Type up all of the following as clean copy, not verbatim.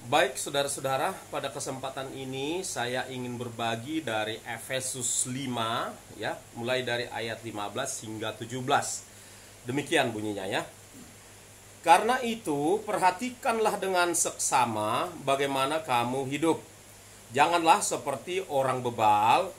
Baik saudara-saudara, pada kesempatan ini saya ingin berbagi dari Efesus 5 ya, mulai dari ayat 15 hingga 17. Demikian bunyinya ya. Karena itu, perhatikanlah dengan seksama bagaimana kamu hidup. Janganlah seperti orang bebal,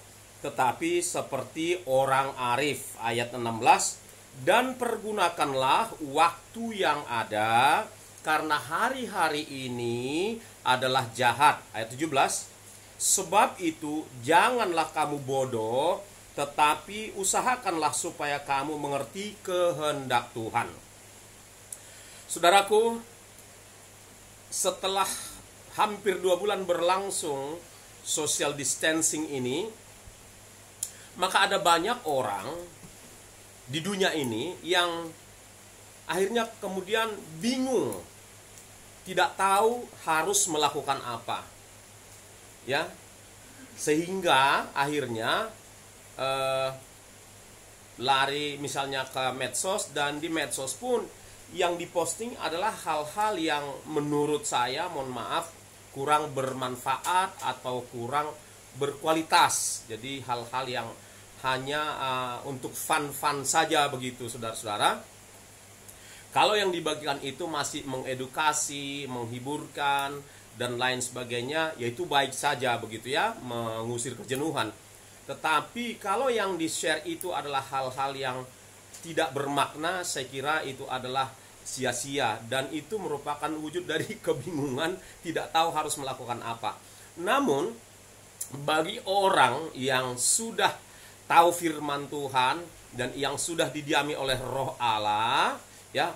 tetapi seperti orang arif. Ayat 16. Dan pergunakanlah waktu yang ada, karena hari-hari ini adalah jahat. Ayat 17. Sebab itu janganlah kamu bodoh, tetapi usahakanlah supaya kamu mengerti kehendak Tuhan. Saudaraku, setelah hampir 2 bulan berlangsung social distancing ini, maka ada banyak orang di dunia ini yang akhirnya kemudian bingung, tidak tahu harus melakukan apa, ya, sehingga akhirnya lari misalnya ke medsos, dan di medsos pun yang diposting adalah hal-hal yang menurut saya, mohon maaf, kurang bermanfaat atau kurang berkualitas. Jadi hal-hal yang hanya untuk fun-fun saja begitu, saudara-saudara. Kalau yang dibagikan itu masih mengedukasi, menghiburkan, dan lain sebagainya, yaitu baik saja begitu ya, mengusir kejenuhan. Tetapi kalau yang di-share itu adalah hal-hal yang tidak bermakna, saya kira itu adalah sia-sia, dan itu merupakan wujud dari kebingungan, tidak tahu harus melakukan apa. Namun bagi orang yang sudah tahu firman Tuhan dan yang sudah didiami oleh Roh Allah, ya,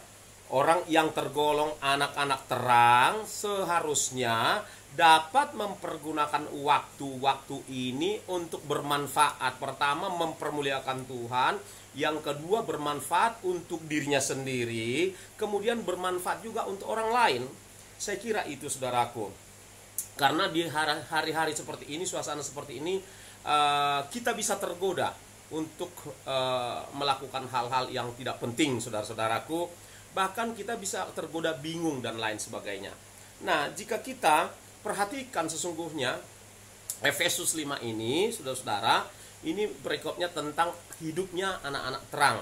orang yang tergolong anak-anak terang seharusnya dapat mempergunakan waktu-waktu ini untuk bermanfaat. Pertama, mempermuliakan Tuhan. Yang kedua, bermanfaat untuk dirinya sendiri. Kemudian bermanfaat juga untuk orang lain. Saya kira itu, saudaraku. Karena di hari-hari seperti ini, suasana seperti ini, kita bisa tergoda untuk melakukan hal-hal yang tidak penting, saudara-saudaraku. Bahkan kita bisa tergoda bingung dan lain sebagainya. Nah, jika kita perhatikan sesungguhnya Efesus 5 ini, saudara-saudara, ini berikutnya tentang hidupnya anak-anak terang.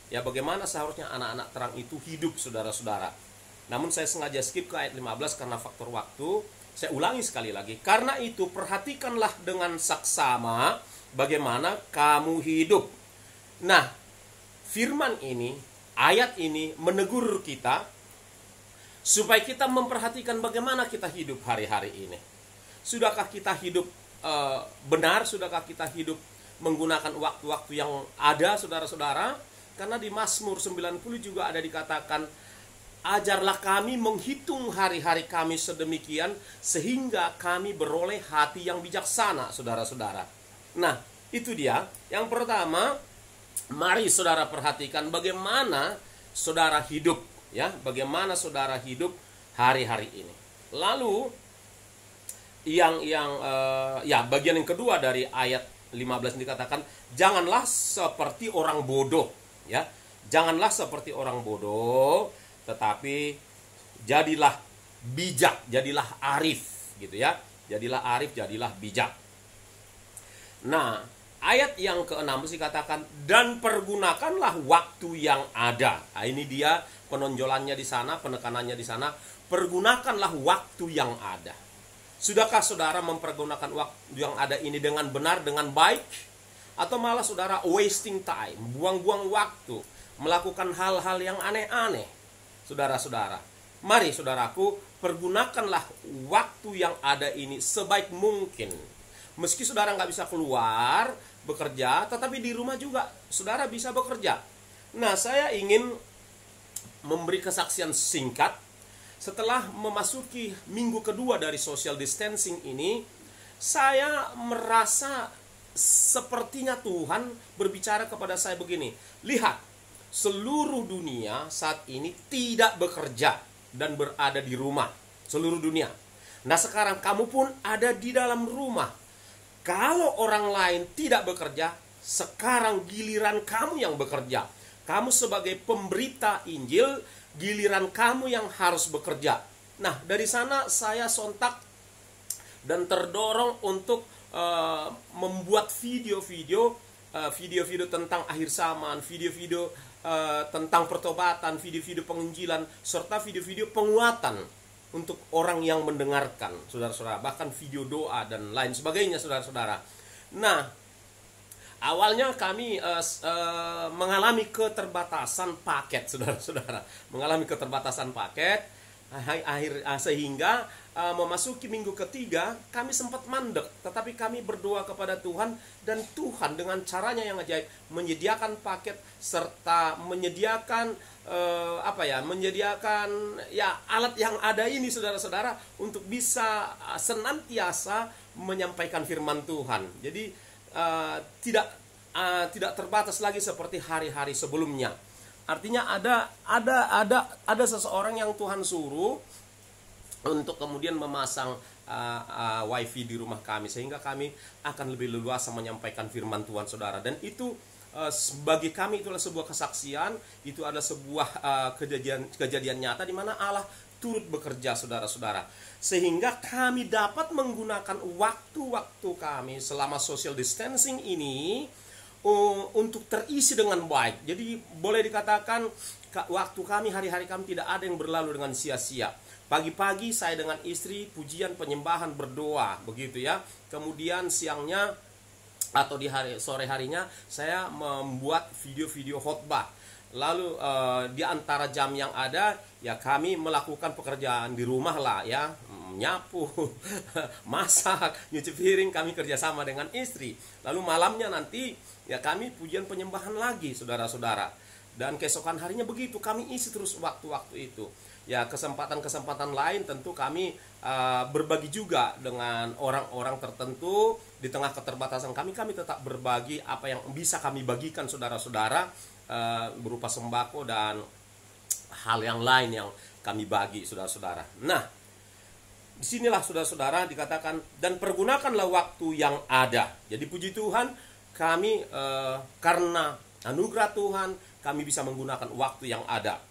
Ya, bagaimana seharusnya anak-anak terang itu hidup, saudara-saudara. Namun saya sengaja skip ke ayat 15 karena faktor waktu. Saya ulangi sekali lagi. Karena itu perhatikanlah dengan saksama bagaimana kamu hidup. Nah, firman ini, ayat ini menegur kita supaya kita memperhatikan bagaimana kita hidup hari-hari ini. Sudahkah kita hidup benar? Sudahkah kita hidup menggunakan waktu-waktu yang ada, saudara-saudara? Karena di Mazmur 90 juga ada dikatakan, ajarlah kami menghitung hari-hari kami sedemikian sehingga kami beroleh hati yang bijaksana, saudara-saudara. Nah, itu dia. Yang pertama, mari saudara perhatikan bagaimana saudara hidup, ya, bagaimana saudara hidup hari-hari ini. Lalu bagian yang kedua dari ayat 15 dikatakan, janganlah seperti orang bodoh, ya. Janganlah seperti orang bodoh, tetapi jadilah bijak, jadilah arif, gitu ya. Jadilah arif, jadilah bijak. Nah, ayat yang ke-6 dikatakan, dan pergunakanlah waktu yang ada. Nah, ini dia penonjolannya di sana, penekanannya di sana. Pergunakanlah waktu yang ada. Sudahkah saudara mempergunakan waktu yang ada ini dengan benar, dengan baik? Atau malah saudara wasting time, buang-buang waktu, melakukan hal-hal yang aneh-aneh? Saudara-saudara, mari saudaraku, pergunakanlah waktu yang ada ini sebaik mungkin. Meski saudara nggak bisa keluar bekerja, tetapi di rumah juga saudara bisa bekerja. Nah, saya ingin memberi kesaksian singkat. Setelah memasuki minggu kedua dari social distancing ini, saya merasa sepertinya Tuhan berbicara kepada saya begini, lihat, seluruh dunia saat ini tidak bekerja dan berada di rumah, seluruh dunia. Nah, sekarang kamu pun ada di dalam rumah. Kalau orang lain tidak bekerja, sekarang giliran kamu yang bekerja. Kamu sebagai pemberita Injil, giliran kamu yang harus bekerja. Nah, dari sana saya sontak dan terdorong untuk membuat video-video tentang akhir zaman, video-video tentang pertobatan, video-video penginjilan, serta video-video penguatan untuk orang yang mendengarkan, saudara-saudara, bahkan video doa dan lain sebagainya, saudara-saudara. Nah, awalnya kami mengalami keterbatasan paket, saudara-saudara, sehingga memasuki minggu ketiga kami sempat mandek, tetapi kami berdoa kepada Tuhan, dan Tuhan dengan caranya yang ajaib menyediakan paket serta menyediakan alat yang ada ini, saudara-saudara, untuk bisa senantiasa menyampaikan firman Tuhan. Jadi tidak terbatas lagi seperti hari-hari sebelumnya. Artinya ada seseorang yang Tuhan suruh untuk kemudian memasang wifi di rumah kami, sehingga kami akan lebih leluasa menyampaikan firman Tuhan, saudara. Dan itu bagi kami itulah sebuah kesaksian, itu adalah sebuah kejadian nyata di mana Allah turut bekerja, saudara-saudara, sehingga kami dapat menggunakan waktu-waktu kami selama social distancing ini untuk terisi dengan baik. Jadi boleh dikatakan waktu kami, hari-hari kami tidak ada yang berlalu dengan sia-sia. Pagi-pagi saya dengan istri pujian, penyembahan, berdoa, begitu ya. Kemudian siangnya atau di sore harinya saya membuat video-video khotbah. Lalu di antara jam yang ada ya kami melakukan pekerjaan di rumah lah ya, nyapu, masak, nyuci piring, kami kerjasama dengan istri. Lalu malamnya nanti ya kami pujian, penyembahan lagi, saudara-saudara. Dan keesokan harinya begitu, kami isi terus waktu-waktu itu. Ya, kesempatan-kesempatan lain tentu kami berbagi juga dengan orang-orang tertentu. Di tengah keterbatasan kami tetap berbagi apa yang bisa kami bagikan, saudara-saudara, berupa sembako dan hal yang lain yang kami bagi, saudara-saudara. Nah, disinilah, saudara-saudara, dikatakan, dan pergunakanlah waktu yang ada. Jadi puji Tuhan, kami karena anugerah Tuhan, kami bisa menggunakan waktu yang ada.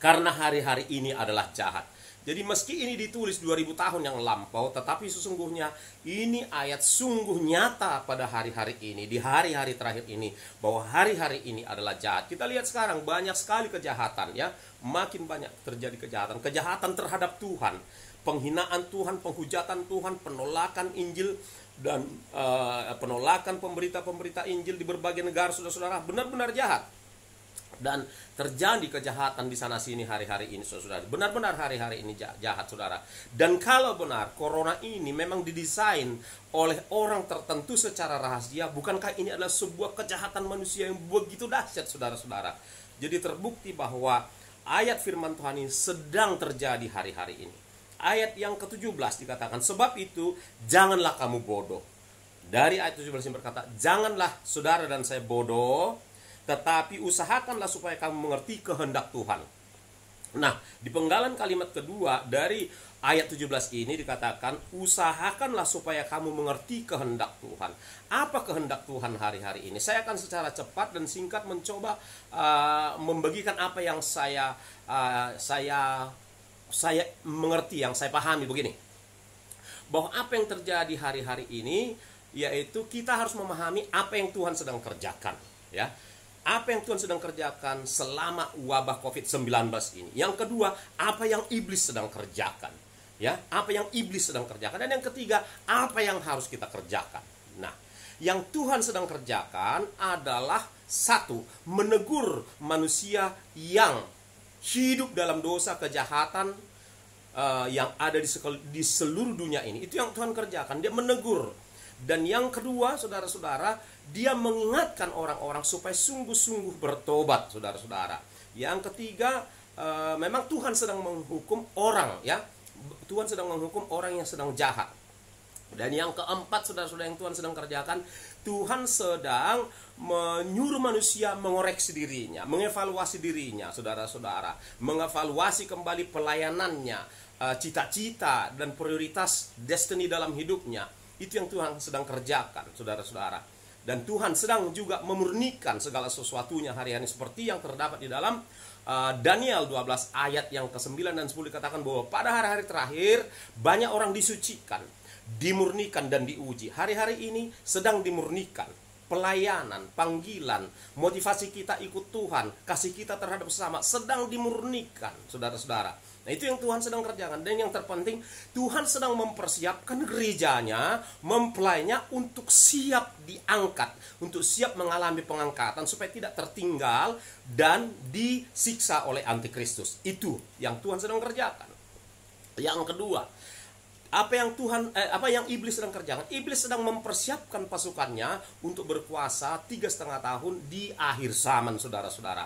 Karena hari-hari ini adalah jahat. Jadi meski ini ditulis 2000 tahun yang lampau, tetapi sesungguhnya ini ayat sungguh nyata pada hari-hari ini, di hari-hari terakhir ini, bahwa hari-hari ini adalah jahat. Kita lihat sekarang banyak sekali kejahatan ya, makin banyak terjadi kejahatan terhadap Tuhan, penghinaan Tuhan, penghujatan Tuhan, penolakan Injil, dan penolakan pemberita-pemberita Injil di berbagai negara, saudara-saudara, benar-benar jahat. Dan terjadi kejahatan di sana sini hari-hari ini, saudara. Benar-benar hari-hari ini jahat, saudara. Dan kalau benar corona ini memang didesain oleh orang tertentu secara rahasia, bukankah ini adalah sebuah kejahatan manusia yang begitu dahsyat, saudara-saudara? Jadi terbukti bahwa ayat firman Tuhan ini sedang terjadi hari-hari ini. Ayat yang ke-17 dikatakan, sebab itu janganlah kamu bodoh. Dari ayat 17 ini berkata, janganlah saudara dan saya bodoh, tetapi usahakanlah supaya kamu mengerti kehendak Tuhan. Nah, di penggalan kalimat kedua dari ayat 17 ini dikatakan, usahakanlah supaya kamu mengerti kehendak Tuhan. Apa kehendak Tuhan hari-hari ini? Saya akan secara cepat dan singkat mencoba membagikan apa yang saya mengerti, yang saya pahami begini. Bahwa apa yang terjadi hari-hari ini, yaitu kita harus memahami apa yang Tuhan sedang kerjakan, ya. Apa yang Tuhan sedang kerjakan selama wabah COVID-19 ini. Yang kedua, apa yang iblis sedang kerjakan, ya. Apa yang iblis sedang kerjakan. Dan yang ketiga, apa yang harus kita kerjakan. Nah, yang Tuhan sedang kerjakan adalah satu, menegur manusia yang hidup dalam dosa, kejahatan yang ada di seluruh dunia ini. Itu yang Tuhan kerjakan, dia menegur. Dan yang kedua, saudara-saudara, dia mengingatkan orang-orang supaya sungguh-sungguh bertobat, saudara-saudara. Yang ketiga, memang Tuhan sedang menghukum orang, ya. Tuhan sedang menghukum orang yang sedang jahat. Dan yang keempat, saudara-saudara, yang Tuhan sedang kerjakan, Tuhan sedang menyuruh manusia mengoreksi dirinya, mengevaluasi dirinya, saudara-saudara, mengevaluasi kembali pelayanannya, cita-cita dan prioritas destiny dalam hidupnya. Itu yang Tuhan sedang kerjakan, saudara-saudara. Dan Tuhan sedang juga memurnikan segala sesuatunya hari-hari seperti yang terdapat di dalam Daniel 12 ayat yang ke-9 dan 10 dikatakan bahwa pada hari-hari terakhir banyak orang disucikan, dimurnikan dan diuji. Hari-hari ini sedang dimurnikan. Pelayanan, panggilan, motivasi kita ikut Tuhan, kasih kita terhadap sesama sedang dimurnikan, saudara-saudara. Nah, itu yang Tuhan sedang kerjakan. Dan yang terpenting, Tuhan sedang mempersiapkan gerejanya, mempelainya untuk siap diangkat, untuk siap mengalami pengangkatan supaya tidak tertinggal dan disiksa oleh antikristus. Itu yang Tuhan sedang kerjakan. Yang kedua, apa yang iblis sedang kerjakan? Iblis sedang mempersiapkan pasukannya untuk berkuasa 3,5 tahun di akhir zaman, saudara-saudara.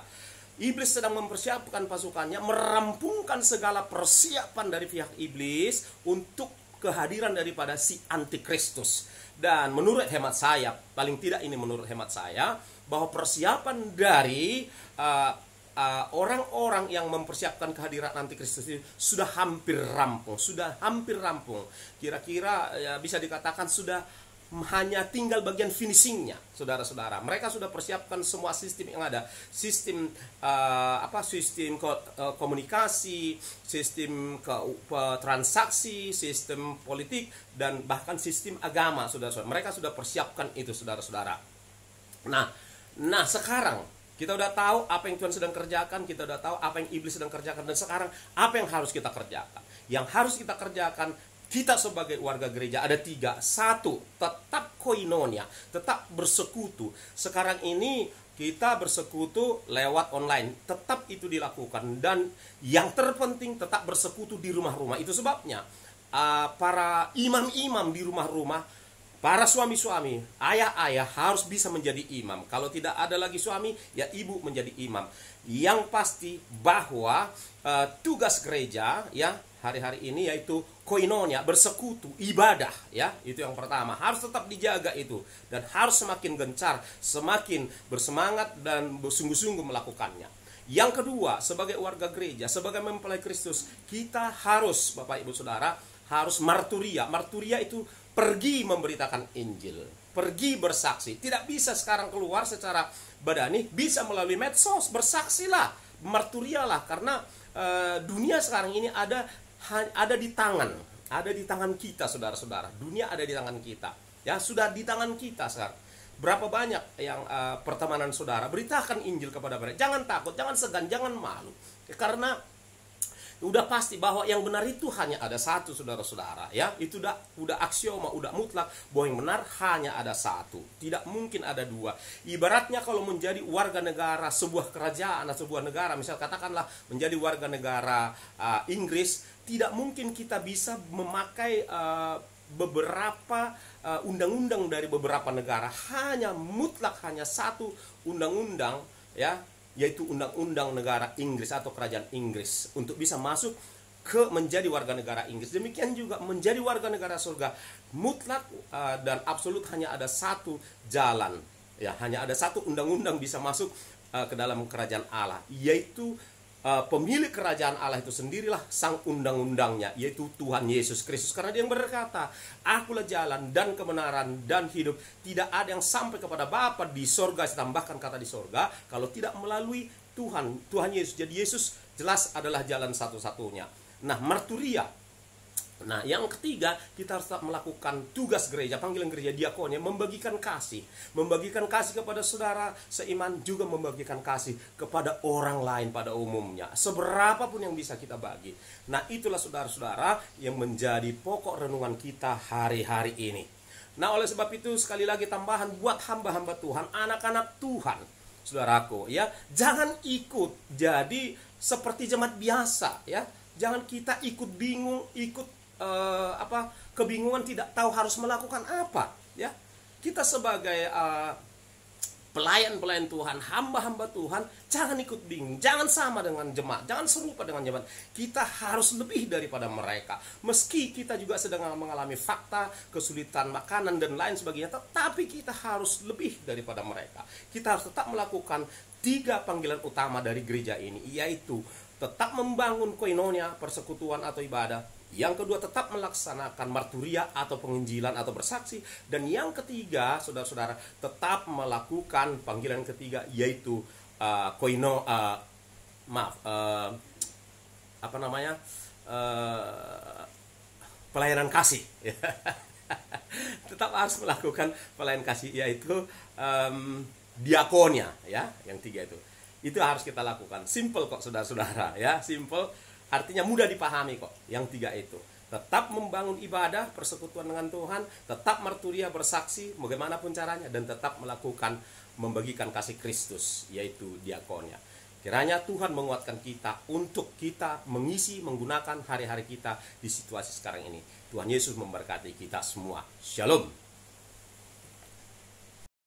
Iblis sedang mempersiapkan pasukannya, merampungkan segala persiapan dari pihak iblis untuk kehadiran daripada si antikristus. Dan menurut hemat saya, paling tidak ini menurut hemat saya, bahwa persiapan dari orang-orang yang mempersiapkan kehadiran antikristus ini sudah hampir rampung. Kira-kira ya, bisa dikatakan sudah hanya tinggal bagian finishingnya, saudara-saudara. Mereka sudah persiapkan semua sistem yang ada, sistem komunikasi, sistem transaksi, sistem politik, dan bahkan sistem agama, saudara-saudara. Mereka sudah persiapkan itu, saudara-saudara. Nah sekarang kita udah tahu apa yang Tuhan sedang kerjakan, kita udah tahu apa yang iblis sedang kerjakan, dan sekarang apa yang harus kita kerjakan? Yang harus kita kerjakan, kita sebagai warga gereja ada 3. 1, tetap koinonia, tetap bersekutu. Sekarang ini kita bersekutu lewat online, tetap itu dilakukan. Dan yang terpenting, tetap bersekutu di rumah-rumah. Itu sebabnya para imam-imam di rumah-rumah, para suami-suami, ayah-ayah harus bisa menjadi imam. Kalau tidak ada lagi suami, ya ibu menjadi imam. Yang pasti bahwa tugas gereja ya hari-hari ini yaitu koinonia, bersekutu, ibadah, ya. Itu yang pertama, harus tetap dijaga itu, dan harus semakin gencar, semakin bersemangat dan bersungguh-sungguh melakukannya. Yang kedua, sebagai warga gereja, sebagai mempelai Kristus, kita harus, Bapak Ibu Saudara, harus marturia. Marturia itu pergi memberitakan Injil, pergi bersaksi. Tidak bisa sekarang keluar secara badani, bisa melalui medsos, bersaksilah, marturialah, karena dunia sekarang ini ada di tangan kita, saudara-saudara. Dunia ada di tangan kita, ya, sudah di tangan kita sekarang. Berapa banyak yang pertemanan saudara, beritakan Injil kepada mereka. Jangan takut, jangan segan, jangan malu, karena udah pasti bahwa yang benar itu hanya ada satu, saudara-saudara, ya. Itu udah aksioma, udah mutlak bahwa yang benar hanya ada satu, tidak mungkin ada dua. Ibaratnya kalau menjadi warga negara sebuah kerajaan atau sebuah negara, misal katakanlah menjadi warga negara Inggris, tidak mungkin kita bisa memakai beberapa undang-undang dari beberapa negara. Hanya mutlak hanya satu undang-undang, ya, yaitu undang-undang negara Inggris atau kerajaan Inggris untuk bisa masuk ke menjadi warga negara Inggris. Demikian juga menjadi warga negara surga, mutlak dan absolut hanya ada satu jalan, ya, hanya ada satu undang-undang bisa masuk ke dalam kerajaan Allah, yaitu pemilik kerajaan Allah itu sendirilah sang undang-undangnya, yaitu Tuhan Yesus Kristus. Karena dia yang berkata, akulah jalan dan kebenaran dan hidup, tidak ada yang sampai kepada Bapa di sorga, ditambahkan kata di sorga, kalau tidak melalui Tuhan Yesus. Jadi Yesus jelas adalah jalan satu-satunya. Nah, marturia. Nah, yang ketiga, kita harus tetap melakukan tugas gereja, panggilan gereja, diakonnya, membagikan kasih kepada saudara seiman, juga membagikan kasih kepada orang lain pada umumnya, seberapapun yang bisa kita bagi. Nah, itulah saudara-saudara yang menjadi pokok renungan kita hari-hari ini. Nah, oleh sebab itu sekali lagi tambahan buat hamba-hamba Tuhan, anak-anak Tuhan, saudaraku, ya, jangan ikut jadi seperti jemaat biasa, ya. Jangan kita ikut bingung, kebingungan, tidak tahu harus melakukan apa, ya. Kita sebagai pelayan-pelayan Tuhan, hamba-hamba Tuhan, jangan ikut bingung, jangan sama dengan jemaat, jangan serupa dengan jemaat. Kita harus lebih daripada mereka. Meski kita juga sedang mengalami fakta, kesulitan makanan dan lain sebagainya, tetapi kita harus lebih daripada mereka. Kita harus tetap melakukan 3 panggilan utama dari gereja ini, yaitu tetap membangun koinonia, persekutuan atau ibadah. Yang kedua, tetap melaksanakan marturia atau penginjilan atau bersaksi. Dan yang ketiga, saudara-saudara, tetap melakukan panggilan ketiga, yaitu apa namanya, pelayanan kasih. Tetap harus melakukan pelayanan kasih, yaitu diakonia, ya, yang 3 itu harus kita lakukan. Simple kok saudara-saudara, ya, simple, artinya mudah dipahami kok yang 3 itu. Tetap membangun ibadah, persekutuan dengan Tuhan, tetap marturia, bersaksi bagaimanapun caranya, dan tetap melakukan membagikan kasih Kristus, yaitu diakonia. Kiranya Tuhan menguatkan kita untuk kita mengisi, menggunakan hari-hari kita di situasi sekarang ini. Tuhan Yesus memberkati kita semua. Shalom.